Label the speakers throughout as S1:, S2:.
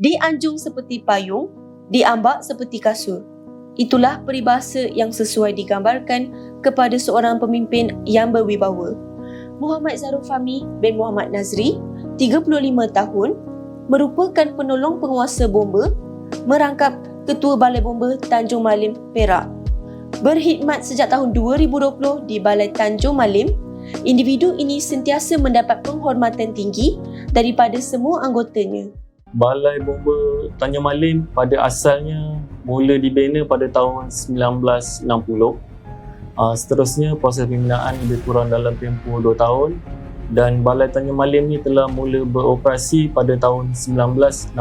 S1: Dianjung seperti payung, diambak seperti kasur. Itulah peribahasa yang sesuai digambarkan kepada seorang pemimpin yang berwibawa. Muhammad Zarul Fahmi bin Muhammad Nazri, 35 tahun, merupakan penolong penguasa bomba, merangkap Ketua Balai Bomba Tanjung Malim, Perak. Berkhidmat sejak tahun 2020 di Balai Tanjung Malim, individu ini sentiasa mendapat penghormatan tinggi daripada semua anggotanya.
S2: Balai Bomba Tanjung Malim pada asalnya mula dibina pada tahun 1960. Seterusnya proses pembinaan lebih kurang dalam tempoh 2 tahun dan Balai Tanjung Malim ni telah mula beroperasi pada tahun 1962.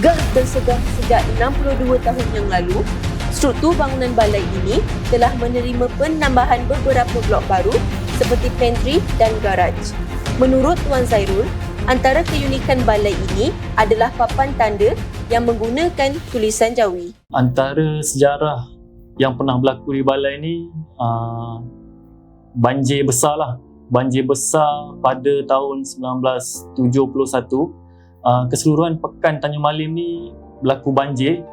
S1: Gah dan segah sejak 62 tahun yang lalu, struktur bangunan balai ini telah menerima penambahan beberapa blok baru seperti pantry dan garaj. Menurut Tuan Zairul, antara keunikan balai ini adalah papan tanda yang menggunakan tulisan Jawi.
S2: Antara sejarah yang pernah berlaku di balai ni, banjir besar lah. Banjir besar pada tahun 1971. Keseluruhan pekan Tanjung Malim ni berlaku banjir.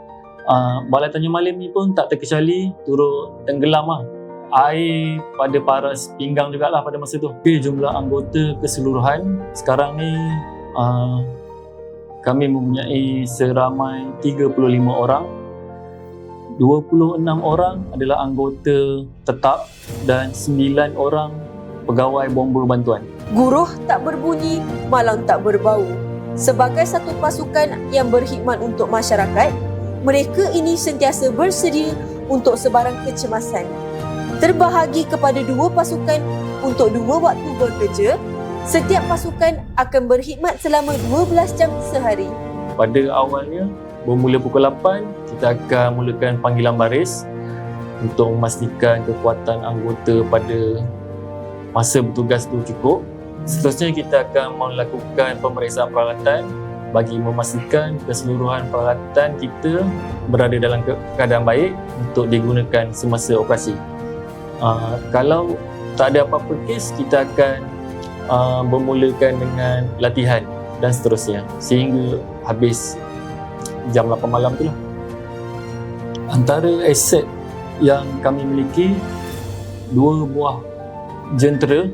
S2: Balai Tanjung Malim ni pun tak terkecuali turut tenggelam lah. Air pada paras pinggang jugalah pada masa tu. Okay, jumlah anggota keseluruhan sekarang ni kami mempunyai seramai 35 orang. 26 orang adalah anggota tetap dan 9 orang pegawai bomba bantuan.
S1: Guruh tak berbunyi, malang tak berbau. Sebagai satu pasukan yang berkhidmat untuk masyarakat, mereka ini sentiasa bersedia untuk sebarang kecemasan. Terbahagi kepada 2 pasukan untuk 2 waktu bekerja, setiap pasukan akan berkhidmat selama 12 jam sehari.
S2: Pada awalnya, bermula pukul 8, kita akan mulakan panggilan baris untuk memastikan kekuatan anggota pada masa bertugas itu cukup. Seterusnya, kita akan melakukan pemeriksaan peralatan bagi memastikan keseluruhan peralatan kita berada dalam keadaan baik untuk digunakan semasa operasi. Kalau tak ada apa-apa kes, kita akan bermulakan dengan latihan dan seterusnya sehingga habis jam 8 malam tu lah. Antara aset yang kami miliki, 2 buah jentera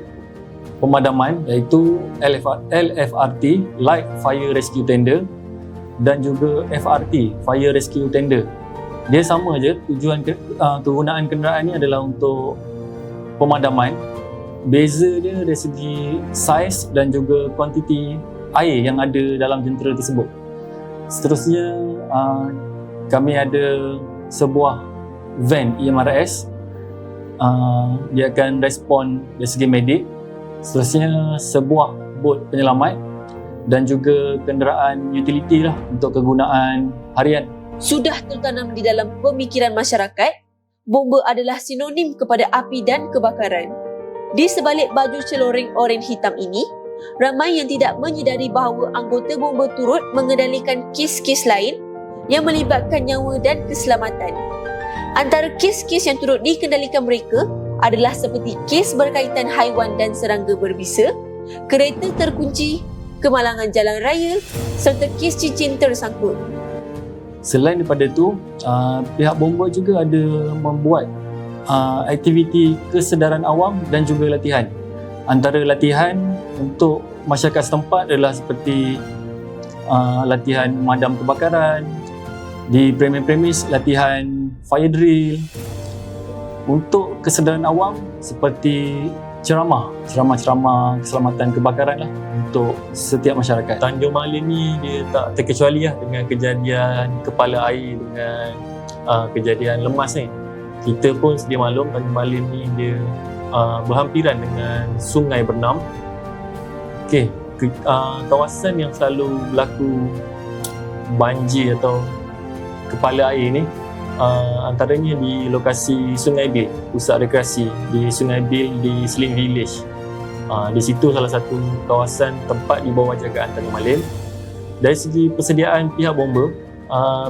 S2: pemadaman iaitu LFRT, Light Fire Rescue Tender, dan juga FRT, Fire Rescue Tender. Dia sama je, tujuan kegunaan kenderaan ni adalah untuk pemadaman. Beza dia dari segi saiz dan juga kuantiti air yang ada dalam jentera tersebut. Seterusnya, kami ada sebuah van EMRS. Dia akan respon dari segi medik. Seterusnya, sebuah bot penyelamat dan juga kenderaan utility lah untuk kegunaan harian.
S1: Sudah tertanam di dalam pemikiran masyarakat, bomba adalah sinonim kepada api dan kebakaran. Di sebalik baju celoreng oranye hitam ini, ramai yang tidak menyedari bahawa anggota bomba turut mengendalikan kes-kes lain yang melibatkan nyawa dan keselamatan. Antara kes-kes yang turut dikendalikan mereka adalah seperti kes berkaitan haiwan dan serangga berbisa, kereta terkunci, kemalangan jalan raya serta kes cincin tersangkut.
S2: Selain daripada itu, pihak bomba juga ada membuat aktiviti kesedaran awam dan juga latihan. Antara latihan untuk masyarakat setempat adalah seperti latihan memadam kebakaran, di premis latihan fire drill. Untuk kesedaran awam seperti ceramah keselamatan kebakaran lah untuk setiap masyarakat. Tanjung Malim ni dia tak terkecuali lah dengan kejadian kepala air, dengan kejadian lemas ni. Kita pun sedia maklum Tanjung Malim ni dia berhampiran dengan sungai bernam. Okey, kawasan yang selalu berlaku banjir atau kepala air ni antaranya di lokasi Sungai Bil, pusat rekreasi di Sungai Bil di Sling Village. Di situ salah satu kawasan tempat di bawah jagaan Tanjung Malim. Dari segi persediaan pihak bomba,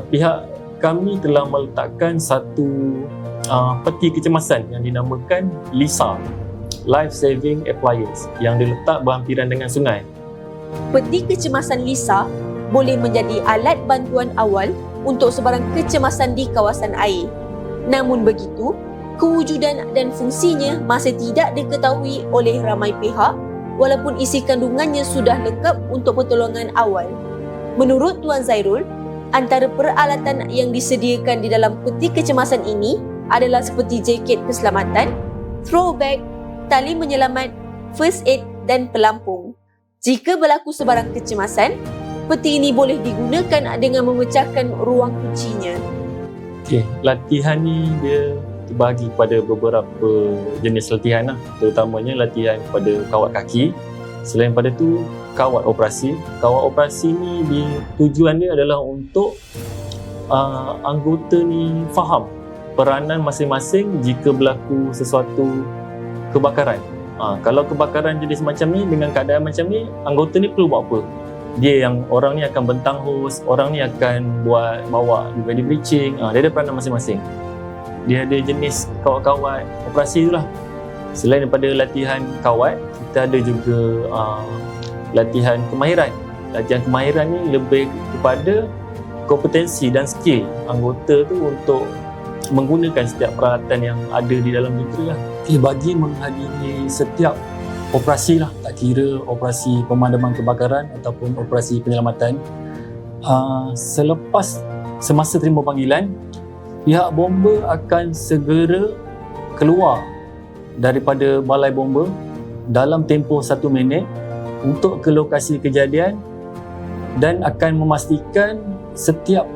S2: pihak kami telah meletakkan satu peti kecemasan yang dinamakan LISA, Life Saving Appliance, yang diletak berhampiran dengan sungai.
S1: Peti kecemasan LISA boleh menjadi alat bantuan awal untuk sebarang kecemasan di kawasan air. Namun begitu, kewujudan dan fungsinya masih tidak diketahui oleh ramai pihak walaupun isi kandungannya sudah lengkap untuk pertolongan awal. Menurut Tuan Zairul, antara peralatan yang disediakan di dalam peti kecemasan ini adalah seperti jaket keselamatan, throw bag, tali penyelamat, first aid dan pelampung. Jika berlaku sebarang kecemasan, peti ini boleh digunakan dengan memecahkan ruang kuncinya.
S2: Okey, latihan ni dia terbahagi pada beberapa jenis latihan lah. Terutamanya latihan pada kawat kaki. Selain pada tu, kawat operasi. Kawat operasi ni tujuan dia adalah untuk anggota ni faham peranan masing-masing jika berlaku sesuatu kebakaran. Kalau kebakaran jenis macam ni, dengan keadaan macam ni, anggota ni perlu buat apa? Orang ni akan bentang hos, orang ni akan bawa body breaching. Dia ada peranan masing-masing. Dia ada jenis kawat-kawat operasi tu lah. Selain daripada latihan kawat, kita ada juga latihan kemahiran. Latihan kemahiran ni lebih kepada kompetensi dan skill anggota tu untuk menggunakan setiap peralatan yang ada di dalam jentera lah. Bagi menghadiri setiap operasi lah, tak kira operasi pemadaman kebakaran ataupun operasi penyelamatan, semasa terima panggilan, pihak bomba akan segera keluar daripada balai bomba dalam tempoh 1 minit untuk ke lokasi kejadian dan akan memastikan setiap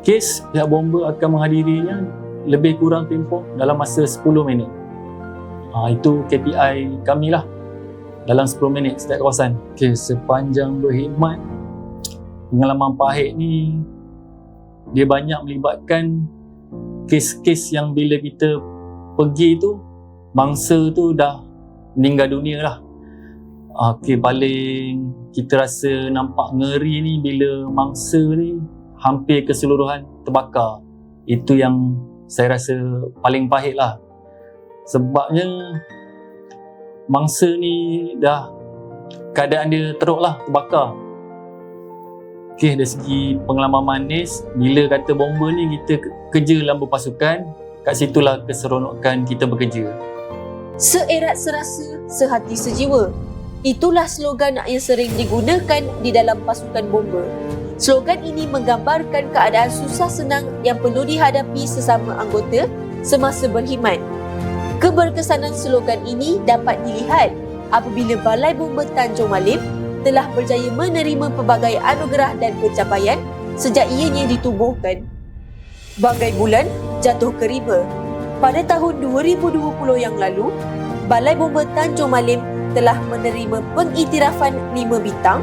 S2: kes pihak bomba akan menghadirinya lebih kurang tempoh dalam masa 10 minit. Itu KPI kami lah, dalam 10 minit setiap kawasan. Sepanjang berkhidmat, pengalaman pahit ni dia banyak melibatkan kes-kes yang bila kita pergi tu, mangsa tu dah meninggal dunia lah. Paling kita rasa nampak ngeri ni bila mangsa ni hampir keseluruhan terbakar. Itu yang saya rasa paling pahit lah. Sebabnya mangsa ni dah keadaan dia teruk lah, terbakar. Dari segi pengalaman manis, bila kata bomba ni kita kerja dalam berpasukan, kat situlah keseronokan kita bekerja.
S1: Seerat serasa, sehati sejiwa. Itulah slogan yang sering digunakan di dalam pasukan bomba. Slogan ini menggambarkan keadaan susah senang yang perlu dihadapi sesama anggota semasa berkhidmat. Keberkesanan slogan ini dapat dilihat apabila Balai Bomba Tanjung Malim telah berjaya menerima pelbagai anugerah dan pencapaian sejak ianya ditubuhkan. Bagai bulan jatuh ke riba. Pada tahun 2020 yang lalu, Balai Bomba Tanjung Malim telah menerima pengiktirafan 5 bintang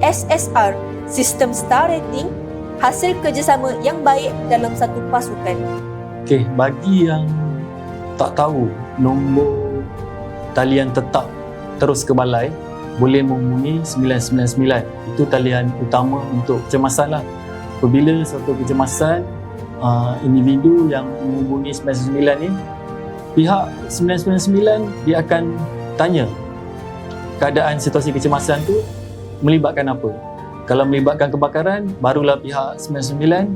S1: SSR, Sistem Star Rating, hasil kerjasama yang baik dalam satu pasukan.
S2: Bagi yang tak tahu nombor talian tetap terus ke balai, boleh menghubungi 999. Itu talian utama untuk kecemasan lah. Apabila suatu kecemasan, individu yang menghubungi 999 ni, pihak 999 dia akan tanya keadaan situasi kecemasan tu melibatkan apa. Kalau melibatkan kebakaran, barulah pihak 999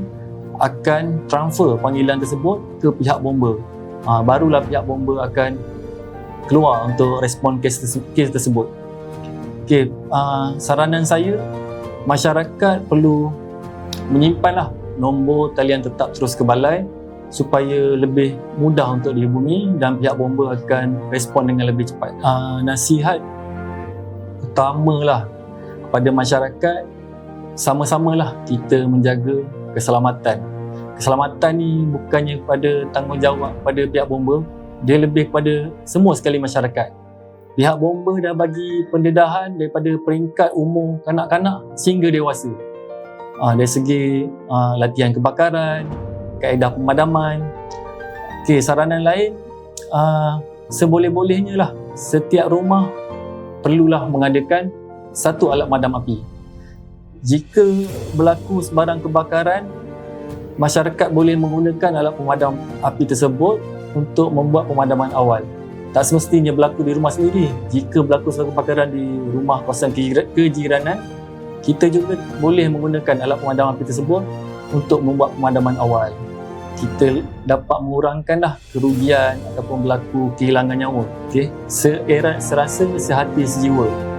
S2: akan transfer panggilan tersebut ke pihak bomba. Barulah pihak bomba akan keluar untuk respon kes tersebut. Saranan saya, masyarakat perlu menyimpanlah nombor talian tetap terus ke balai supaya lebih mudah untuk dihubungi dan pihak bomba akan respon dengan lebih cepat. Nasihat utamalah kepada masyarakat, sama-samalah kita menjaga keselamatan. Keselamatan ni bukannya kepada tanggungjawab pada pihak bomba, dia lebih kepada semua sekali masyarakat. Pihak bomba dah bagi pendedahan daripada peringkat umur kanak-kanak sehingga dewasa. Dari segi latihan kebakaran, kaedah pemadaman. Saranan lain, seboleh-bolehnya lah setiap rumah perlulah mengadakan satu alat madam api. Jika berlaku sebarang kebakaran, masyarakat boleh menggunakan alat pemadam api tersebut untuk membuat pemadaman awal. Tak semestinya berlaku di rumah sendiri. Jika berlaku suatu kebakaran di rumah kawasan kejiranan, kita juga boleh menggunakan alat pemadam api tersebut untuk membuat pemadaman awal. Kita dapat mengurangkanlah kerugian ataupun berlaku kehilangan nyawa. Okey, seerat serasa sehati sejiwa.